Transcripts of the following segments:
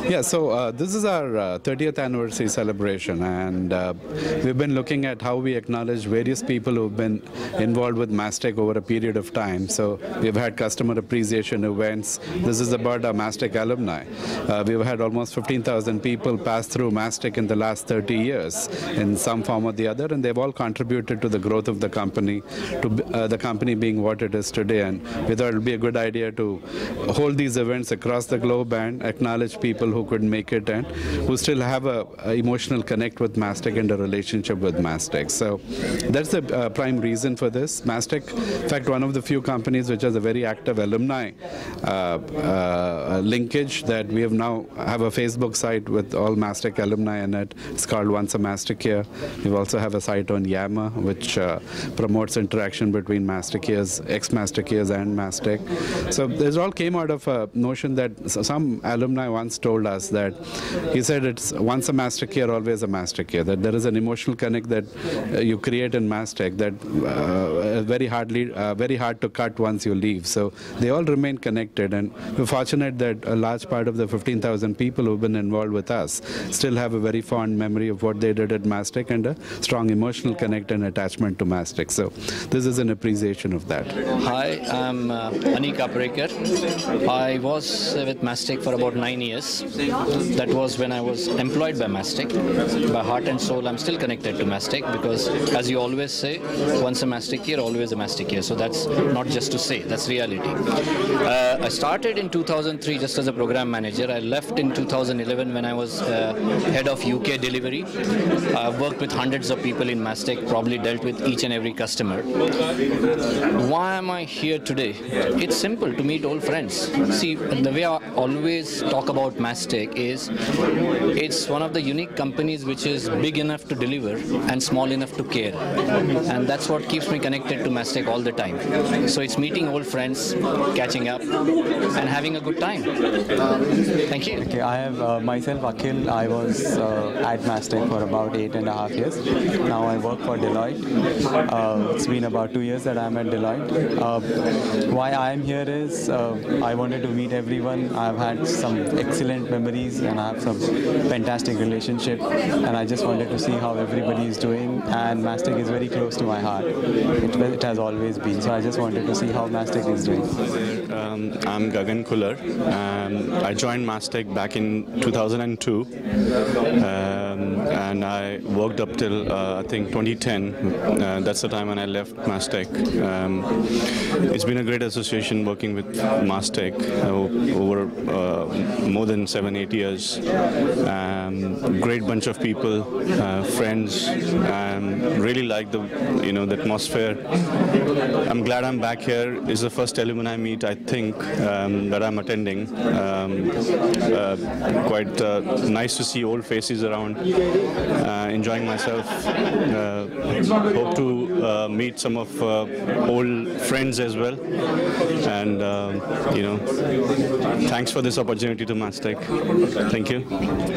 Yeah, so this is our 30th anniversary celebration, and we've been looking at how we acknowledge various people who've been involved with Mastek over a period of time. So we've had customer appreciation events. This is about our Mastek Alumni. We've had almost 15,000 people pass through Mastek in the last 30 years in some form or the other, and they've all contributed to the growth of the company, to the company being what it is today. And we thought it would be a good idea to hold these events across the globe and acknowledge people who couldn't make it and who still have a emotional connect with Mastek and a relationship with Mastek. So that's the prime reason for this. Mastek, in fact, one of the few companies which has a very active alumni linkage, that we have now have a Facebook site with all Mastek alumni in it. It's called Once a Mastek Year. We also have a site on Yammer which promotes interaction between Mastekiers, ex-Mastekiers and Mastek. So this all came out of a notion that some alumni once told us that he said it's once a Mastekier, always a Mastekier, that there is an emotional connect that you create in Mastek that very hard to cut once you leave. So they all remain connected, and we're fortunate that a large part of the 15,000 people who've been involved with us still have a very fond memory of what they did at Mastek and a strong emotional connect and attachment to Mastek. So this is an appreciation of that. Hi, I'm Anik Aprekar. I was with Mastek for about 9 years. That was when I was employed by Mastek. By heart and soul, I'm still connected to Mastek because, as you always say, once a Mastekier, always a Mastekier. So that's not just to say, that's reality. I started in 2003 just as a program manager. I left in 2011 when I was head of UK delivery. I've worked with hundreds of people in Mastek, probably dealt with each and every customer. Why am I here today? It's simple, to meet old friends. See, the way I always talk about Mastek is it's one of the unique companies which is big enough to deliver and small enough to care. And that's what keeps me connected to Mastek all the time. So it's meeting old friends, catching up, and having a good time. Thank you. Okay, I have myself Akhil. I was at Mastek for about 8.5 years. Now I work for Deloitte. It's been about 2 years that I'm at Deloitte. Why I'm here is I wanted to meet everyone. I've had some excellent memories and I have some fantastic relationship, and I just wanted to see how everybody is doing, and Mastek is very close to my heart. It has always been, so I just wanted to see how Mastek is doing. I'm Gagan Kular. I joined Mastek back in 2002 and I worked up till I think 2010. That's the time when I left Mastek. It's been a great association working with Mastek over more than 7-8 years. Great bunch of people, friends, and really like the the atmosphere. I'm glad I'm back here. It's the first alumni meet I think that I'm attending. Quite nice to see old faces around. Enjoying myself. Hope to meet some of old friends as well. And thanks for this opportunity to Mastek. Thank you.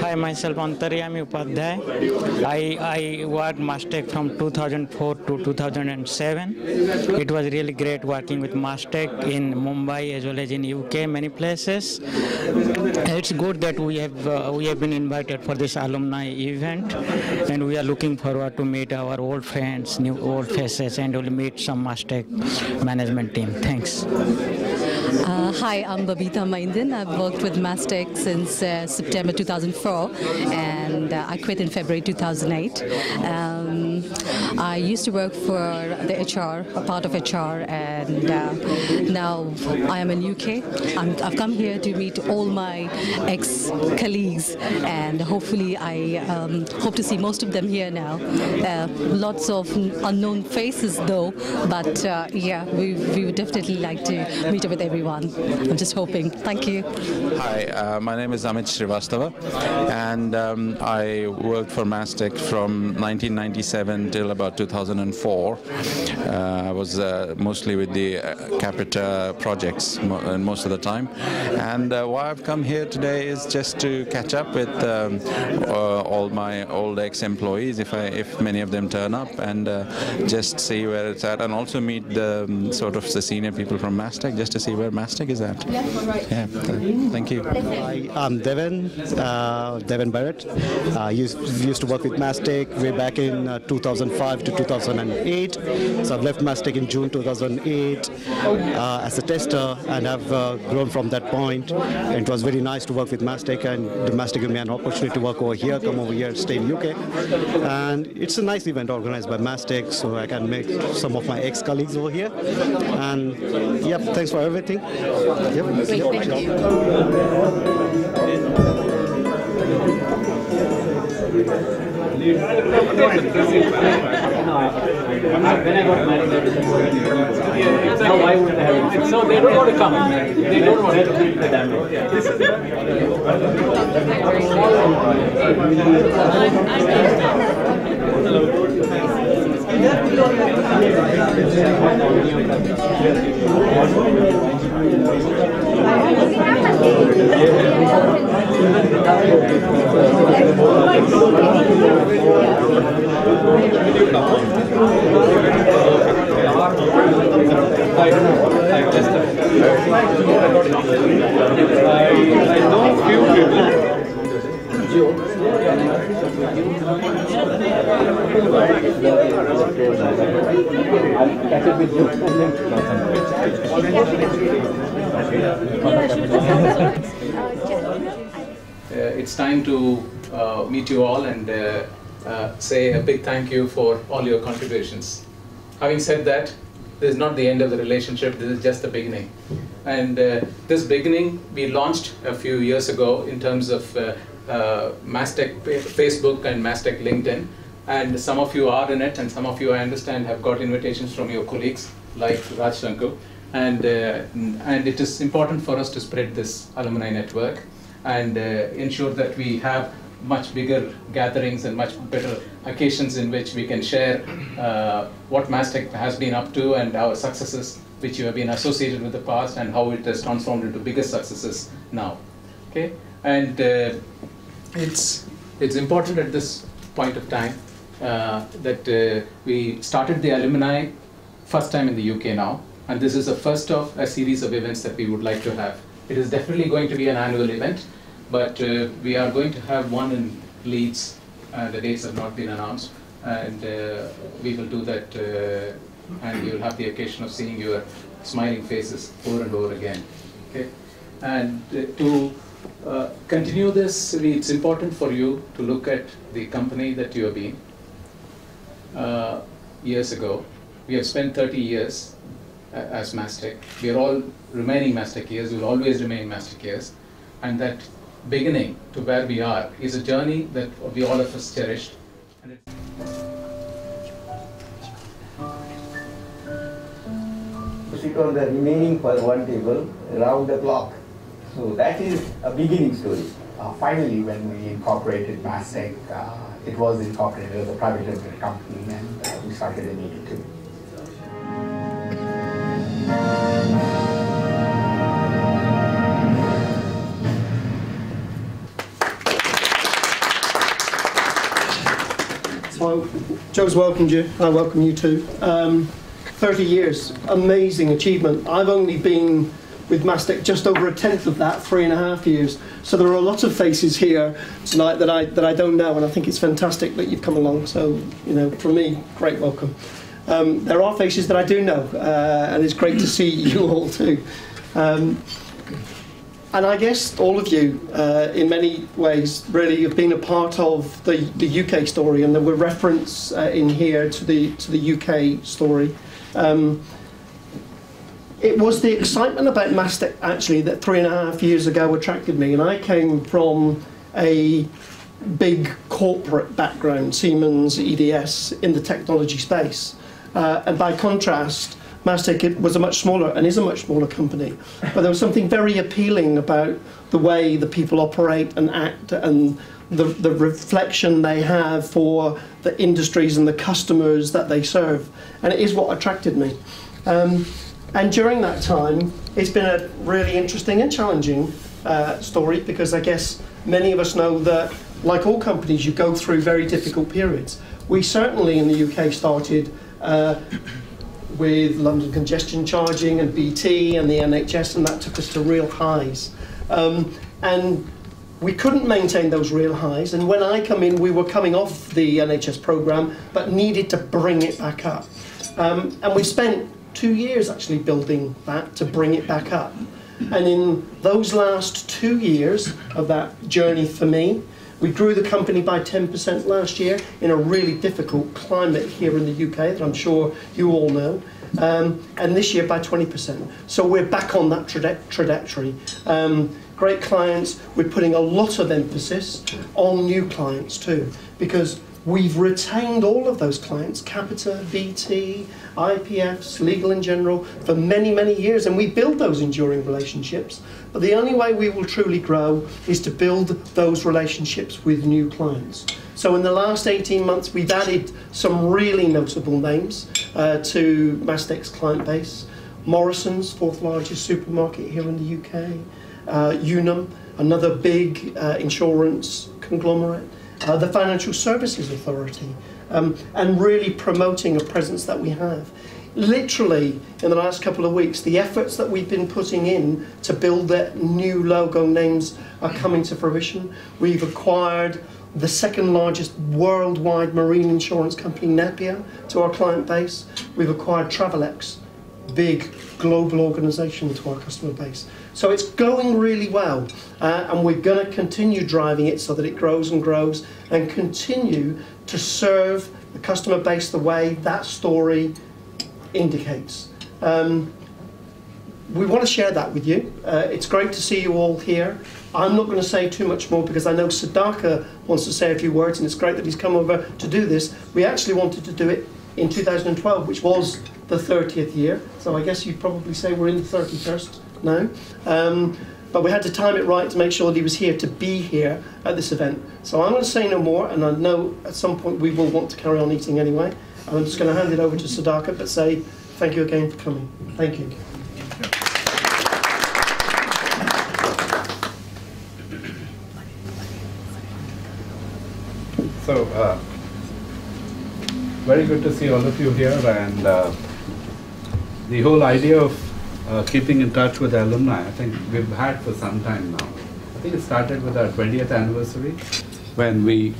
Hi, myself Antaryami Upadhyay. I worked Mastek from 2004 to 2007. It was really great working with Mastek in Mumbai as well as in UK, many places. It's good that we have been invited for this alumni event, and we are looking forward to meet our old friends, new old faces, and we'll meet some Mastek management team. Thanks. Hi, I'm Babita Maindan. I've worked with Mastek since September 2004, and I quit in February 2008. I used to work for the HR, a part of HR, and now I am in UK. I've come here to meet all my ex-colleagues, and hopefully I hope to see most of them here now. Lots of unknown faces though, but yeah, we would definitely like to meet up with everyone. I'm just hoping. Thank you. Hi, my name is Amit Srivastava, and I worked for Mastek from 1997 till about 2004. I was mostly with the Capita projects most of the time, and why I've come here today is just to catch up with all my old ex-employees, if many of them turn up, and just see where it's at, and also meet the sort of the senior people from Mastek, just to see where Mastek is at. Yeah, thank you. Hi, I'm Devin Barrett. I used to work with Mastek way back in 2005 to 2008. So I've left Mastek in June 2008 as a tester, and I've grown from that point. And it was very nice to work with Mastek, and the Mastek gave me an opportunity to work over here, come over here, stay in UK. And it's a nice event organized by Mastek, so I can meet some of my ex-colleagues over here. And yep, thanks for everything. Yep. Great, thank you. When I got married, now why would they have it? So they don't want to come. They don't want to do the damage. I know few people. It's time to meet you all and say a big thank you for all your contributions. Having said that, this is not the end of the relationship, this is just the beginning. And this beginning we launched a few years ago in terms of Mastek Facebook and Mastek LinkedIn. And some of you are in it, and some of you, I understand, have got invitations from your colleagues like Raj Shankar. And it is important for us to spread this alumni network and ensure that we have much bigger gatherings and much better occasions in which we can share what Mastek has been up to and our successes which you have been associated with the past and how it has transformed into bigger successes now. Okay, and it's important at this point of time that we started the alumni first time in the UK now, and this is the first of a series of events that we would like to have. It is definitely going to be an annual event, but we are going to have one in Leeds. The dates have not been announced, and we will do that, and you will have the occasion of seeing your smiling faces over and over again. Okay, and to continue this, it's important for you to look at the company that you have been. Years ago, we have spent 30 years as Mastek. We are all remaining Mastek years. We will always remain Mastek years, and that beginning to where we are is a journey that we all of us cherished. And sit on the remaining for one table around the clock. So that is a beginning story. Finally, when we incorporated Mastek, it was incorporated as a private limited company, and we started in 82. So Joe's welcomed you, I welcome you too. 30 years, amazing achievement. I've only been with Mastek just over a tenth of that, 3.5 years. So there are a lot of faces here tonight that I don't know, and I think it's fantastic that you've come along. So, you know, for me, great welcome. There are faces that I do know, and it's great to see you all too. And I guess all of you, in many ways, really have been a part of the UK story, and there were reference in here to the UK story. It was the excitement about Mastek, actually, that 3.5 years ago attracted me. And I came from a big corporate background, Siemens, EDS, in the technology space. And by contrast, Mastek was a much smaller, and is a much smaller company. But there was something very appealing about the way the people operate and act, and the reflection they have for the industries and the customers that they serve. And it is what attracted me. And during that time, it's been a really interesting and challenging story, because I guess many of us know that, like all companies, you go through very difficult periods. We certainly in the UK started with London congestion charging and BT and the NHS, and that took us to real highs. And we couldn't maintain those real highs, and when I come in, we were coming off the NHS programme, but needed to bring it back up. And we spent 2 years actually building that to bring it back up. And in those last 2 years of that journey for me, we grew the company by 10% last year in a really difficult climate here in the UK that I'm sure you all know. And this year by 20%. So we're back on that trajectory. Great clients. We're putting a lot of emphasis on new clients too, because we've retained all of those clients, Capita, BT, IPFs, Legal in General, for many, many years, and we build those enduring relationships. But the only way we will truly grow is to build those relationships with new clients. So in the last 18 months, we've added some really notable names to Mastek's client base. Morrison's, 4th largest supermarket here in the UK. Unum, another big insurance conglomerate. The Financial Services Authority, and really promoting a presence that we have. Literally, in the last couple of weeks, the efforts that we've been putting in to build that new logo names are coming to fruition. We've acquired the 2nd largest worldwide marine insurance company, Napier, to our client base. We've acquired Travelex, big global organisation, to our customer base. So it's going really well, and we're going to continue driving it so that it grows and grows, and continue to serve the customer base the way that story indicates. We want to share that with you. It's great to see you all here. I'm not going to say too much more because I know Sudhakar wants to say a few words, and it's great that he's come over to do this. We actually wanted to do it in 2012, which was the 30th year, so I guess you'd probably say we're in the 31st now. But we had to time it right to make sure that he was here to be here at this event. So I'm going to say no more, and I know at some point we will want to carry on eating anyway. I'm just going to hand it over to Sudhakar, but say thank you again for coming. Thank you. So, very good to see all of you here, and the whole idea of keeping in touch with alumni, I think we've had for some time now. I think it started with our 20th anniversary when we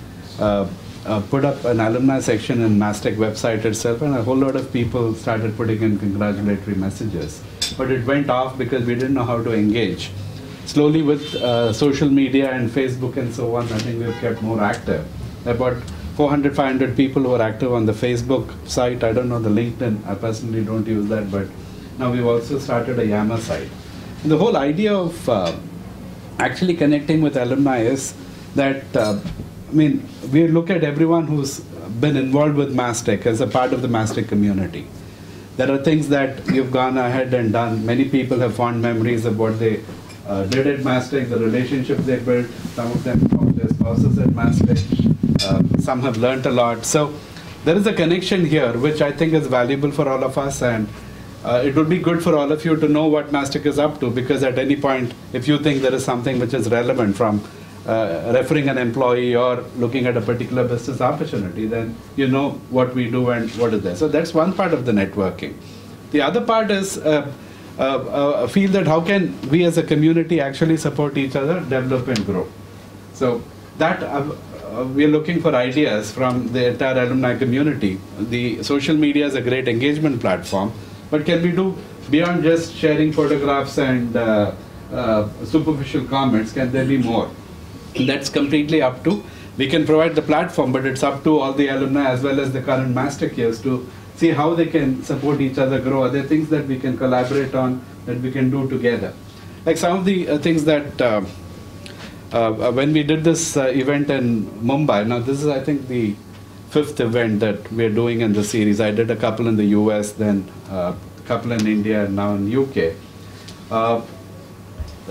put up an alumni section in Mastek website itself, and a whole lot of people started putting in congratulatory messages. But it went off because we didn't know how to engage. Slowly with social media and Facebook and so on, I think we've kept more active. About 400, 500 people who are active on the Facebook site. I don't know the LinkedIn, I personally don't use that, but now we've also started a Yammer site. And the whole idea of actually connecting with alumni is that, I mean, we look at everyone who's been involved with Mastek as a part of the Mastek community. There are things that you've gone ahead and done. Many people have fond memories of what they did at Mastek, the relationships they built. Some of them found their spouses at Mastek. Some have learnt a lot. So there is a connection here which I think is valuable for all of us, and it would be good for all of you to know what Mastek is up to, because at any point, if you think there is something which is relevant from referring an employee or looking at a particular business opportunity, then you know what we do and what is there. So that's one part of the networking. The other part is feel that how can we as a community actually support each other, develop and grow. So that we are looking for ideas from the entire alumni community. The social media is a great engagement platform, but can we do beyond just sharing photographs and superficial comments, can there be more? And that's completely up to, we can provide the platform, but it's up to all the alumni as well as the current Mastekers to see how they can support each other, grow. Are there things that we can collaborate on, that we can do together? Like some of the things that, when we did this event in Mumbai, now this is I think the 5th event that we're doing in the series. I did a couple in the US, then a couple in India, and now in UK.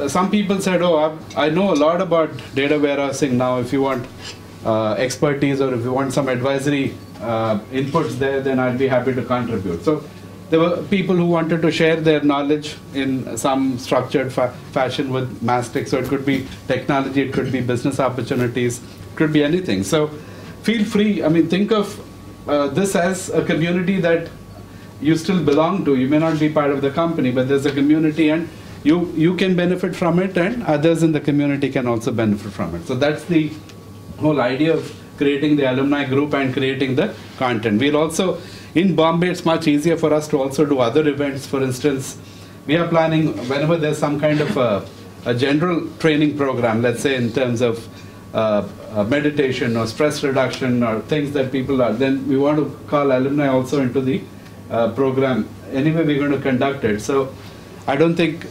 Some people said, oh, I know a lot about data warehousing now. If you want expertise or if you want some advisory inputs there, then I'd be happy to contribute. So there were people who wanted to share their knowledge in some structured fashion with Mastek. So it could be technology, it could be business opportunities, it could be anything. So feel free. I mean, think of this as a community that you still belong to. You may not be part of the company, but there's a community, and you can benefit from it, and others in the community can also benefit from it. So that's the whole idea of creating the alumni group and creating the content. We're also, in Bombay, it's much easier for us to also do other events. For instance, we are planning, whenever there's some kind of a general training program, let's say in terms of meditation or stress reduction or things that people are, then we want to call alumni also into the program. Anyway, we're going to conduct it. So I don't think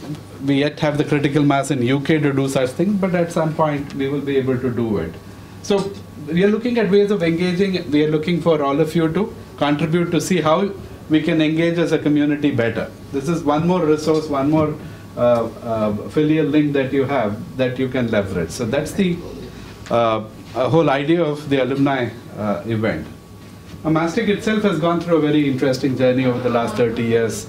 we yet have the critical mass in UK to do such things, but at some point we will be able to do it. So we are looking at ways of engaging. We are looking for all of you to contribute to see how we can engage as a community better. This is one more resource, one more filial link that you have that you can leverage. So that's the whole idea of the alumni event. Mastek itself has gone through a very interesting journey over the last 30 years.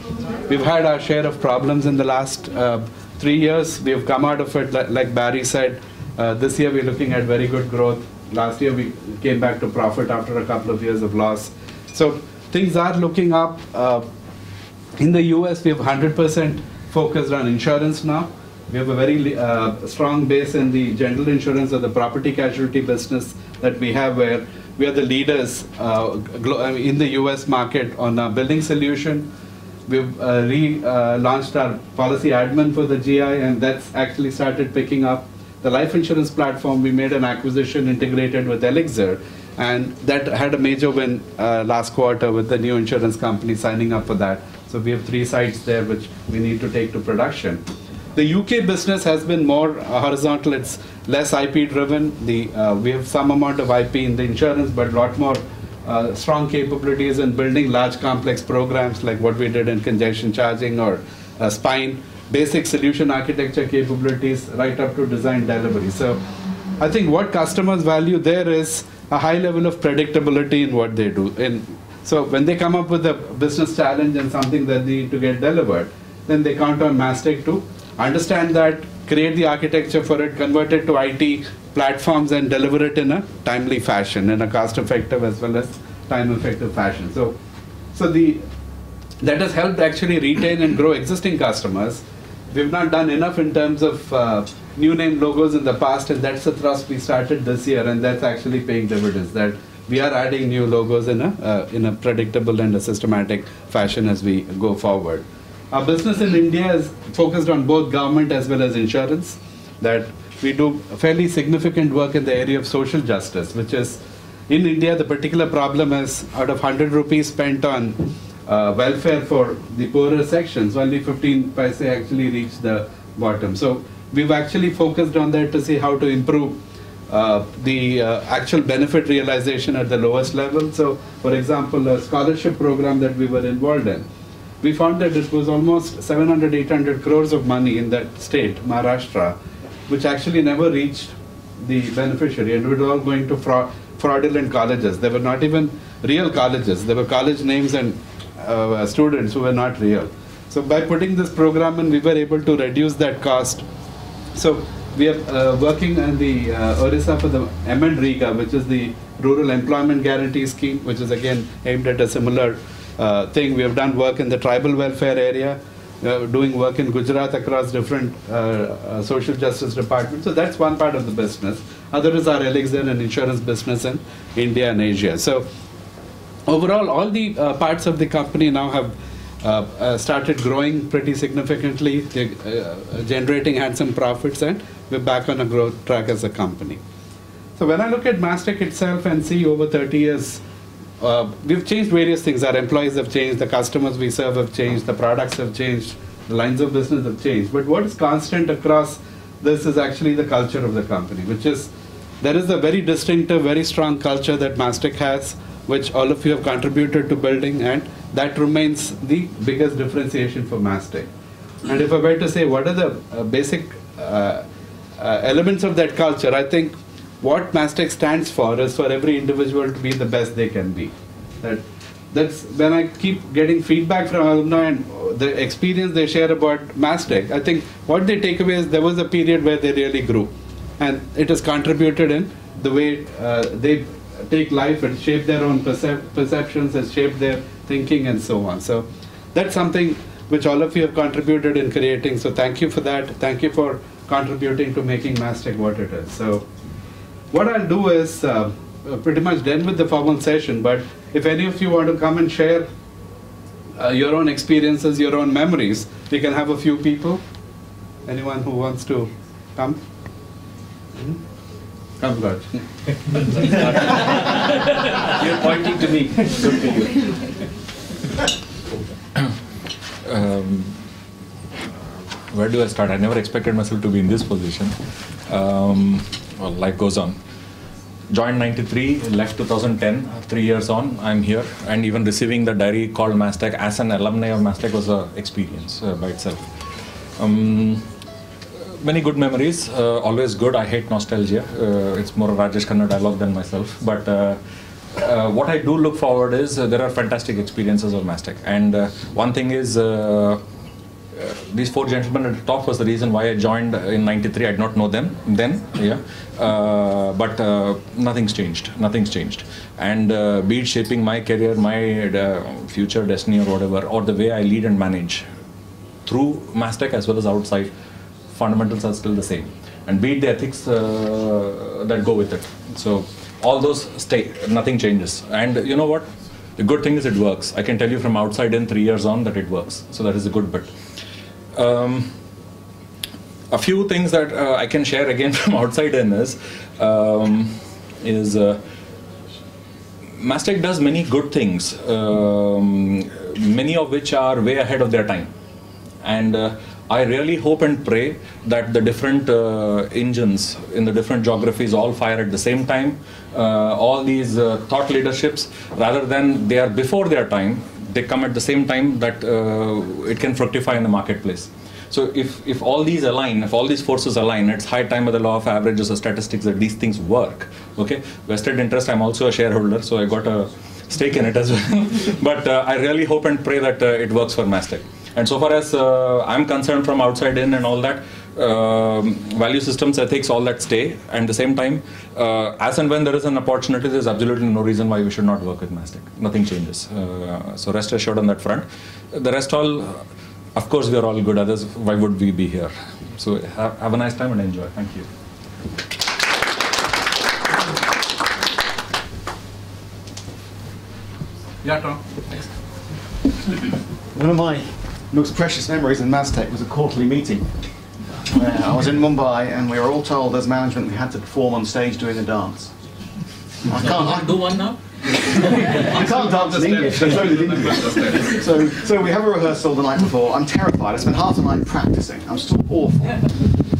We've had our share of problems in the last 3 years. We have come out of it, like Barry said. This year we're looking at very good growth. Last year we came back to profit after a couple of years of loss. So things are looking up. In the US, we have 100% focused on insurance now. We have a very strong base in the general insurance or the property casualty business that we have, where we are the leaders in the US market on our building solution. We've relaunched our policy admin for the GI, and that's actually started picking up. The life insurance platform, we made an acquisition integrated with Elixir, and that had a major win last quarter with the new insurance company signing up for that. So we have 3 sites there which we need to take to production. The UK business has been more horizontal. It's less IP driven. We have some amount of IP in the insurance, but a lot more strong capabilities in building large complex programs like what we did in congestion charging or spine, basic solution architecture capabilities right up to design delivery. So I think what customers value there is a high level of predictability in what they do. And so when they come up with a business challenge and something that they need to get delivered, then they count on Mastek to understand that, create the architecture for it, convert it to IT platforms, and deliver it in a timely fashion, in a cost-effective as well as time-effective fashion. So that has helped actually retain and grow existing customers. We've not done enough in terms of new name logos in the past, and that's the thrust we started this year, and that's actually paying dividends, that we are adding new logos in a predictable and a systematic fashion as we go forward. Our business in India is focused on both government as well as insurance, that we do fairly significant work in the area of social justice, which is, in India, the particular problem is out of 100 rupees spent on welfare for the poorer sections, only 15 paise actually reach the bottom. So we've actually focused on that to see how to improve the actual benefit realization at the lowest level. So, for example, a scholarship program that we were involved in, we found that it was almost 700, 800 crores of money in that state, Maharashtra, which actually never reached the beneficiary, and it was all going to fraudulent colleges. They were not even real colleges. They were college names and students who were not real. So by putting this program in, we were able to reduce that cost. So we are working on the Orissa for the MNREGA, which is the Rural Employment Guarantee Scheme, which is again aimed at a similar thing. We have done work in the tribal welfare area, doing work in Gujarat across different social justice departments. So that's one part of the business. Other is our Elixir and insurance business in India and Asia. So overall, all the parts of the company now have started growing pretty significantly, generating handsome profits, and we're back on a growth track as a company. So when I look at Mastek itself and see over 30 years, we've changed various things. Our employees have changed, the customers we serve have changed, the products have changed, the lines of business have changed. But what is constant across this is actually the culture of the company, which is, there is a very distinctive, very strong culture that Mastek has, which all of you have contributed to building, and that remains the biggest differentiation for Mastek. And if I were to say what are the basic elements of that culture, I think what Mastek stands for is for every individual to be the best they can be. That's when I keep getting feedback from alumni and the experience they share about Mastek, I think what they take away is there was a period where they really grew. And it has contributed in the way they take life and shape their own perceptions and shape their thinking and so on. So that's something which all of you have contributed in creating. So thank you for that. Thank you for contributing to making Mastek what it is. So what I'll do is pretty much done with the formal session, but if any of you want to come and share your own experiences, your own memories, we can have a few people. Anyone who wants to come? Come, God. You're pointing to me. Good for you. Where do I start? I never expected myself to be in this position. Well, life goes on. Joined 93, left 2010, 3 years on, I'm here. And even receiving the diary called Mastek as an alumni of Mastek was an experience by itself. Many good memories, always good. I hate nostalgia. It's more a Rajesh Khanna dialogue than myself. But what I do look forward is there are fantastic experiences of Mastek. And one thing is, these four gentlemen at the top was the reason why I joined in 93. I did not know them then, yeah. But nothing's changed. Nothing's changed. And be it shaping my career, my future destiny or whatever, or the way I lead and manage through Mastek as well as outside, fundamentals are still the same. And be it the ethics that go with it. So all those stay, nothing changes. And you know what? The good thing is it works. I can tell you from outside in 3 years on that it works. So that is a good bit. A few things that I can share again from outside in is Mastek does many good things, many of which are way ahead of their time. And I really hope and pray that the different engines in the different geographies all fire at the same time. All these thought leaderships, rather than they are before their time, they come at the same time that it can fructify in the marketplace. So if all these align, if all these forces align, it's high time by the law of averages or statistics that these things work. Okay, vested interest, I'm also a shareholder, so I got a stake in it as well. But I really hope and pray that it works for Mastek. And so far as I'm concerned from outside in and all that, value systems, ethics, all that stay. And at the same time, as and when there is an opportunity, there's absolutely no reason why we should not work with Mastek. Nothing changes. So rest assured on that front. The rest all, of course, we are all good. Others, why would we be here? So have a nice time and enjoy. Thank you. Yeah, Tom. Next. One of my most precious memories in Mastek was a quarterly meeting where I was in Mumbai and we were all told as management we had to perform on stage doing a dance. I can't do one now. I can't dance in English, so did English. So we have a rehearsal the night before. I'm terrified. I spent half the night practicing. I'm still awful.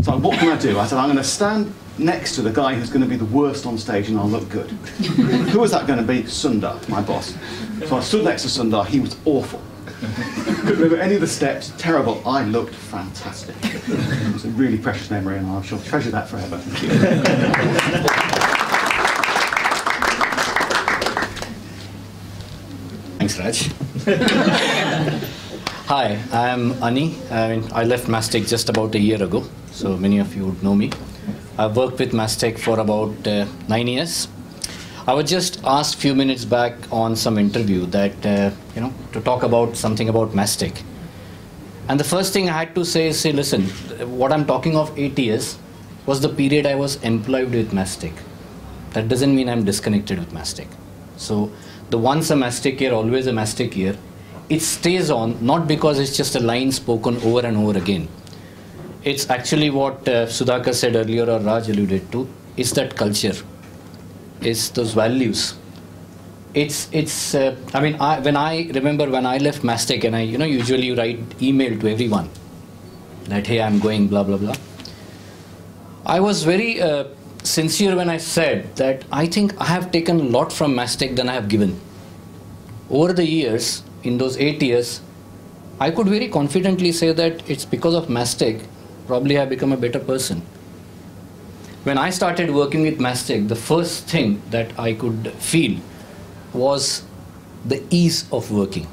So what can I do? I said, I'm going to stand next to the guy who's going to be the worst on stage and I'll look good. Who was that going to be? Sundar, my boss. So I stood next to Sundar. He was awful. Couldn't remember any of the steps. Terrible. I looked fantastic. It was a really precious memory and I shall treasure that forever. Thanks, Raj. Hi, I'm Ani. I left Mastek just about a year ago, so many of you would know me. I've worked with Mastek for about 9 years. I was just asked a few minutes back on some interview that, to talk about something about Mastek. And the first thing I had to say is, listen, what I'm talking of 8 years was the period I was employed with Mastek. That doesn't mean I'm disconnected with Mastek. So the once a Mastek year, always a Mastek year it stays on, not because it's just a line spoken over and over again. It's actually what Sudhakar said earlier, or Raj alluded to, is that culture, is those values. When I remember when I left Mastek, and I, usually you write email to everyone that, hey, I'm going, blah, blah, blah. I was very sincere when I said that I think I have taken a lot from Mastek than I have given. Over the years, in those 8 years, I could very confidently say that it's because of Mastek, probably I've become a better person. When I started working with Mastek, the first thing that I could feel was the ease of working.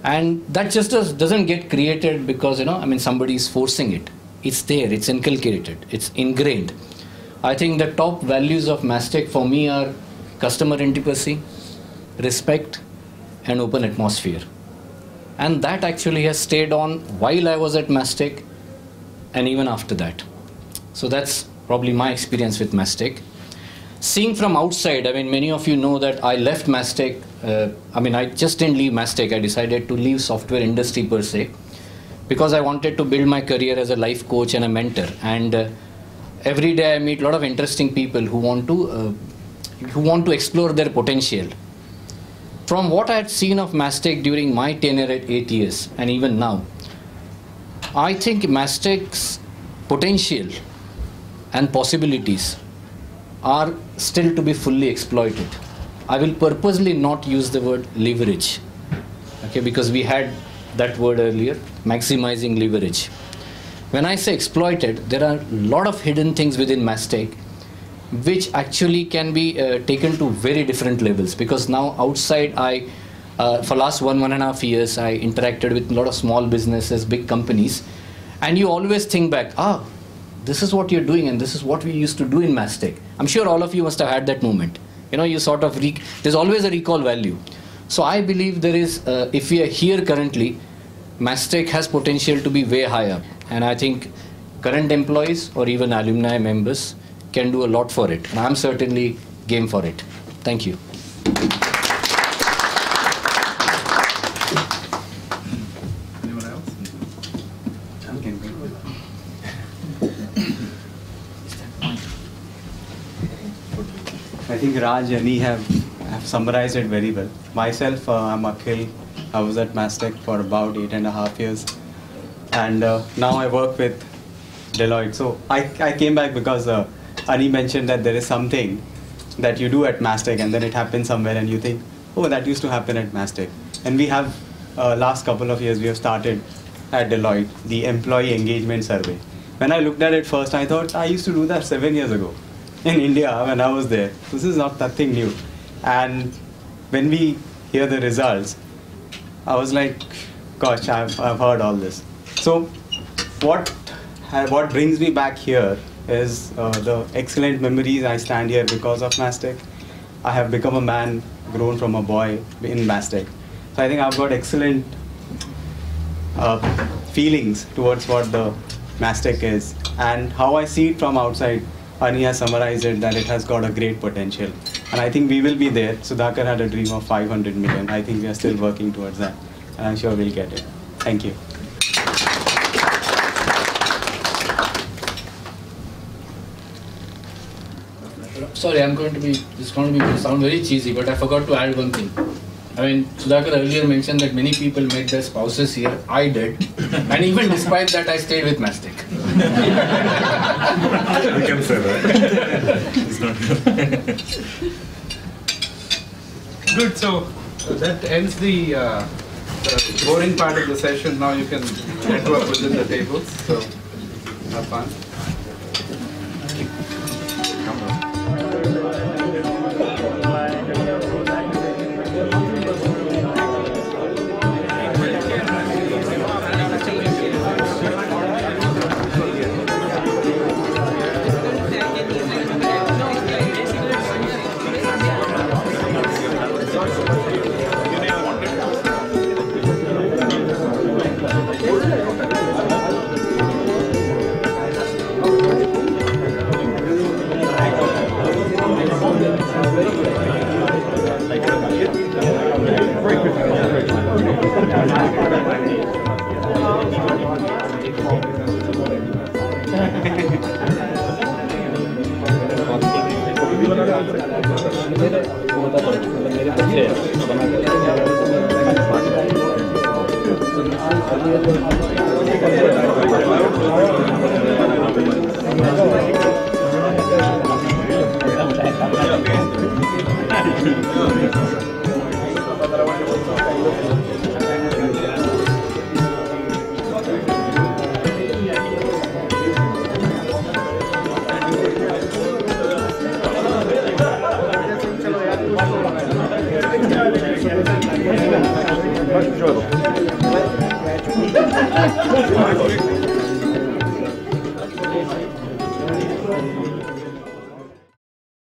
And that just doesn't get created because, somebody is forcing it. It's there, it's inculcated, it's ingrained. I think the top values of Mastek for me are customer intimacy, respect, and open atmosphere. And that actually has stayed on while I was at Mastek and even after that. So that's probably my experience with Mastek. Seeing from outside, many of you know that I left Mastek. I just didn't leave Mastek. I decided to leave software industry per se, because I wanted to build my career as a life coach and a mentor. And every day I meet a lot of interesting people who want to explore their potential. From what I had seen of Mastek during my tenure at 8 years and even now, I think Mastek's potential and possibilities are still to be fully exploited. I will purposely not use the word leverage, okay, because we had that word earlier, maximizing leverage. When I say exploited, there are a lot of hidden things within Mastek which actually can be taken to very different levels, because now outside for last 1.5 years, I interacted with a lot of small businesses, big companies, and you always think back, this is what you're doing and this is what we used to do in Mastek. I'm sure all of you must have had that moment. You sort of, there's always a recall value. So I believe there is, if we are here currently, Mastek has potential to be way higher. And I think current employees or even alumni members can do a lot for it. And I'm certainly game for it. Thank you. Anyone else? I think Raj and he have summarized it very well. Myself, I'm Akhil. I was at Mastek for about 8.5 years. And now I work with Deloitte. So I came back because Ani mentioned that there is something that you do at Mastek and then it happens somewhere and you think, oh, that used to happen at Mastek. And we have, last couple of years, we have started at Deloitte, the employee engagement survey. When I looked at it first, I thought I used to do that 7 years ago in India when I was there. This is not nothing new. And when we hear the results, I was like, gosh, I've heard all this. So what brings me back here is the excellent memories. I stand here because of Mastek. I have become a man, grown from a boy in Mastek. So I think I've got excellent feelings towards what the Mastek is. And how I see it from outside, Ani has summarized it, that it has got a great potential. And I think we will be there. Sudhakar had a dream of 500 million. I think we are still working towards that. And I'm sure we'll get it. Thank you. Sorry, this is going to sound very cheesy, but I forgot to add one thing. Sudhakar earlier mentioned that many people met their spouses here. I did. And even despite that, I stayed with Mastek. We can say that. It's not Good, so that ends the boring part of the session. Now you can network within the tables, so have fun. Thank you.